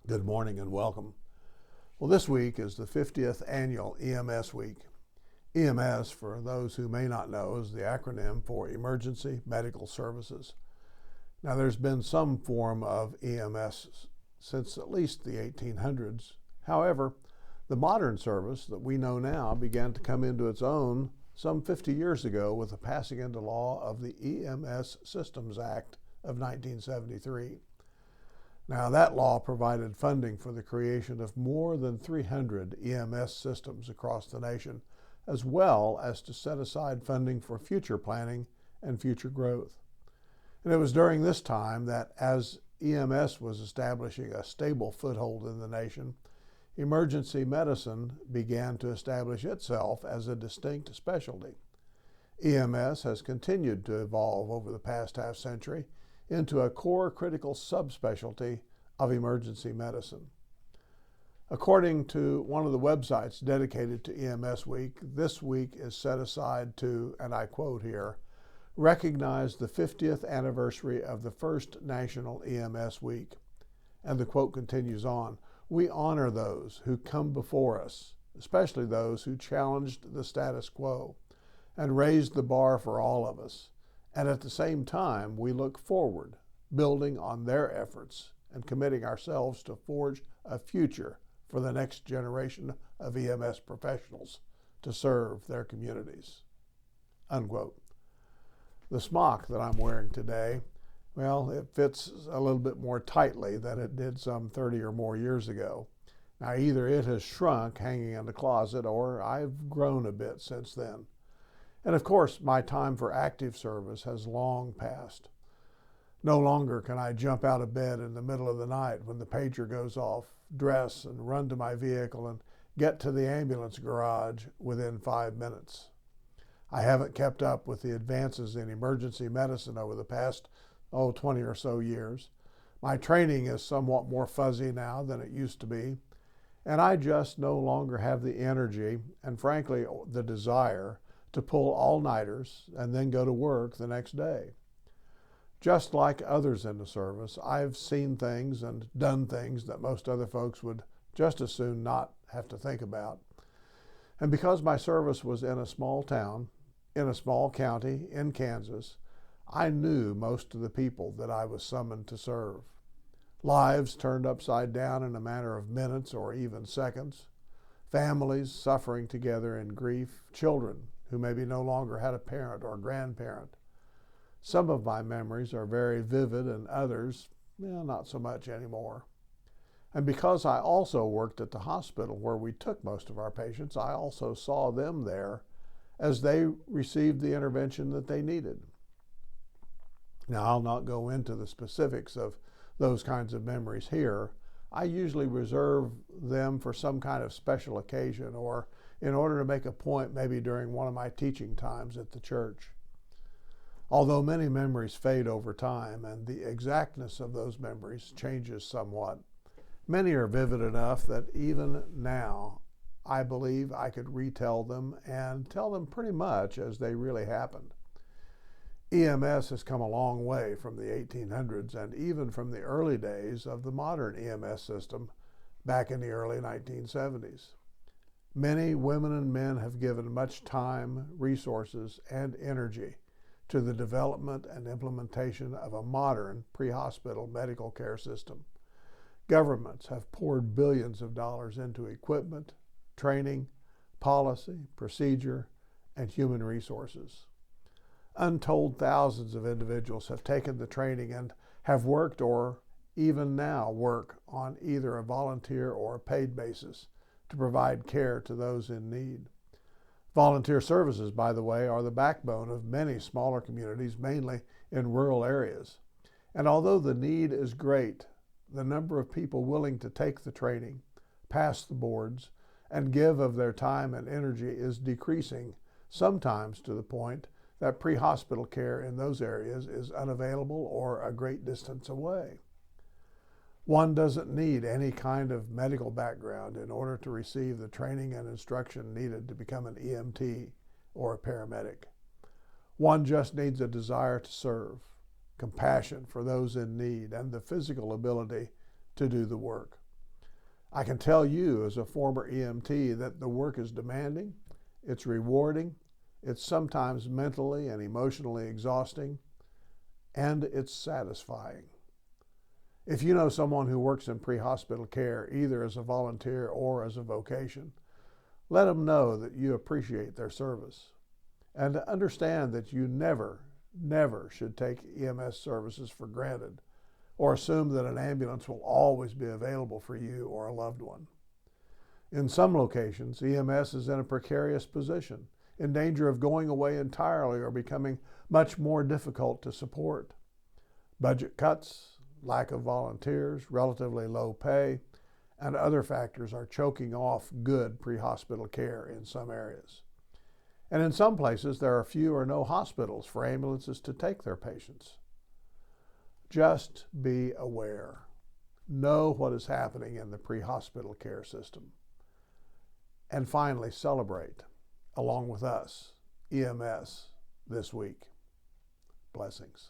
Good morning and welcome. Well, this week is the 50th annual EMS week. EMS, for those who may not know, is the acronym for Emergency Medical Services. Now, there's been some form of EMS since at least the 1800s. However, the modern service that we know now began to come into its own some 50 years ago with the passing into law of the EMS Systems Act of 1973. Now, that law provided funding for the creation of more than 300 EMS systems across the nation, as well as to set aside funding for future planning and future growth. And it was during this time that, as EMS was establishing a stable foothold in the nation, emergency medicine began to establish itself as a distinct specialty. EMS has continued to evolve over the past half century into a core critical subspecialty of emergency medicine. According to one of the websites dedicated to EMS Week, this week is set aside to, and I quote here, recognize the 50th anniversary of the first National EMS Week. And the quote continues on, we honor those who come before us, especially those who challenged the status quo and raised the bar for all of us. And at the same time, we look forward, building on their efforts and committing ourselves to forge a future for the next generation of EMS professionals to serve their communities. Unquote. The smock that I'm wearing today, well, it fits a little bit more tightly than it did some 30 or more years ago. Now, either it has shrunk hanging in the closet or I've grown a bit since then. And of course, my time for active service has long passed. No longer can I jump out of bed in the middle of the night when the pager goes off, dress and run to my vehicle and get to the ambulance garage within 5 minutes. I haven't kept up with the advances in emergency medicine over the past, 20 or so years. My training is somewhat more fuzzy now than it used to be, and I just no longer have the energy and frankly the desire to pull all-nighters and then go to work the next day. Just like others in the service, I've seen things and done things that most other folks would just as soon not have to think about. And because my service was in a small town, in a small county in Kansas, I knew most of the people that I was summoned to serve. Lives turned upside down in a matter of minutes or even seconds. Families suffering together in grief, children who maybe no longer had a parent or grandparent. Some of my memories are very vivid and others, not so much anymore. And because I also worked at the hospital where we took most of our patients, I also saw them there as they received the intervention that they needed. Now, I'll not go into the specifics of those kinds of memories here. I usually reserve them for some kind of special occasion or in order to make a point maybe during one of my teaching times at the church. Although many memories fade over time and the exactness of those memories changes somewhat, many are vivid enough that even now I believe I could retell them and tell them pretty much as they really happened. EMS has come a long way from the 1800s and even from the early days of the modern EMS system back in the early 1970s. Many women and men have given much time, resources, and energy to the development and implementation of a modern pre-hospital medical care system. Governments have poured billions of dollars into equipment, training, policy, procedure, and human resources. Untold thousands of individuals have taken the training and have worked or even now work on either a volunteer or a paid basis to provide care to those in need. Volunteer services, by the way, are the backbone of many smaller communities, mainly in rural areas. And although the need is great, the number of people willing to take the training, pass the boards, and give of their time and energy is decreasing, sometimes to the point that pre-hospital care in those areas is unavailable or a great distance away. One doesn't need any kind of medical background in order to receive the training and instruction needed to become an EMT or a paramedic. One just needs a desire to serve, compassion for those in need, and the physical ability to do the work. I can tell you as a former EMT that the work is demanding, it's rewarding, it's sometimes mentally and emotionally exhausting, and it's satisfying. If you know someone who works in pre-hospital care, either as a volunteer or as a vocation, let them know that you appreciate their service, and to understand that you never should take EMS services for granted or assume that an ambulance will always be available for you or a loved one. In some locations, EMS is in a precarious position, in danger of going away entirely or becoming much more difficult to support. Budget cuts, lack of volunteers, relatively low pay, and other factors are choking off good pre-hospital care in some areas. And in some places, there are few or no hospitals for ambulances to take their patients. Just be aware. Know what is happening in the pre-hospital care system. And finally, celebrate, along with us, EMS this week. Blessings.